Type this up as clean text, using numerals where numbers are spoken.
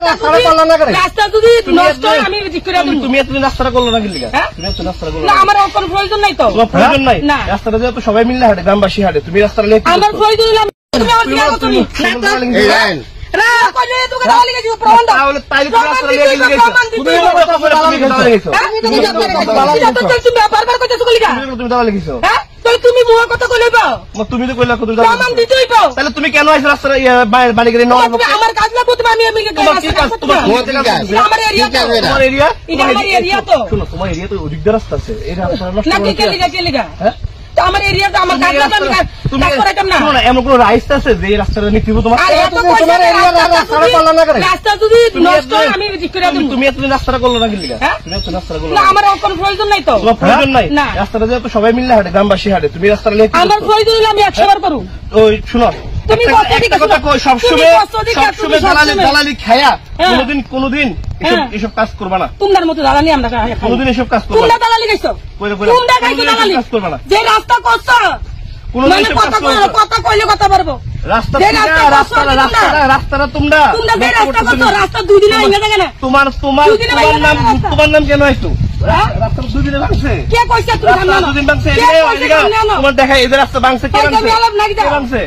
রাস্তা যদি নষ্ট হয় আমি ঠিক করে দেব। তুমি এতদিন রাস্তাটা করলো না কি লিগা? তুমি এত রাস্তা করলো না, আমার কোনো প্রয়োজন নাই তো। তোমার প্রয়োজন নাই? রাস্তাটা যে তো সবাই মিলে হাঁটে, গ্রামবাসী হাঁটে, তুমি রাস্তাটা লেট করছো। আমার প্রয়োজন হলো তুমি আমার কি করছো? তুমি এই লাইন রা কইলে তোকে দাও লিখে দিব প্রমাণ দাও। তাহলে তাইলে তুমি রাস্তাটা লেট করে গেছো। তুমি দাও লিখেছো। তুমি বারবার কইতেছো কি লিগা? তুমি দাও লিখেছো। হ্যাঁ তাহলে তুমি মুহ কথা কইলেবা। তুমি তো কইলা কত দাও। প্রমাণ দিতেই পাও। তাহলে তুমি কেন আইছো রাস্তাটা বাড়ি করে নাও? তুমি আমার কাজ না করতে আমি তোমার কি কাজ? তোমার আমার এরিয়া তো। তোমার এরিয়া? এটা আমার এরিয়া তো। শুনো, তোমার এরিয়া তো অধিকদার রাস্তা আছে। এই রাস্তাটা নষ্ট না কে লিগা? হ্যাঁ তো আমার এরিয়া তো আমার কাজ না আমি কাজ করাইতাম না। শুনো, এমন কোন রাইট আছে যে এই রাস্তাটা নিতে হবে তোমার? আরে তোমার এরিয়া রাস্তাটা করলা না করে। রাস্তা যদি নষ্ট হয় আমি ঠিক করে দেব। তুমি এতদিন রাস্তাটা করলো না কি লিগা? তুমি এত রাস্তাটা করলো না, আমার কোনো প্রয়োজন নাই তো। তোমার প্রয়োজন নাই? রাস্তাটা যে তো সবাই মিলে হাঁটে, গ্রামবাসী হাঁটে, তুমি রাস্তাটা লেট করছো। আমার প্রয়োজন হলো আমি 100 বার করব। ওই শুনো, তুমি একটা কথা কই, সবসময় দালালি খায়া কোনদিন এসব কাজ করবা না। তোমার মতো দালালি আমরা কোনদিন এসব কাজ করবা না। তোমরা দালালি গাইছো। তোমরা গাইছো দালালি। কাজ করবা না। যে রাস্তা করছো কোনদিন কথা কইলে কথা পারবো। রাস্তাটা তোমরা যে রাস্তা করছো রাস্তা দুই দিন আইনা থাকে না। তোমার নাম কেন আইতো? রাস্তা দুই দিনে ভাঙছে। কে কইছে তুমি জানো না? দুদিন ভাঙছে। তোমার দেখা এই যে রাস্তা ভাঙছে কে ভাঙছে?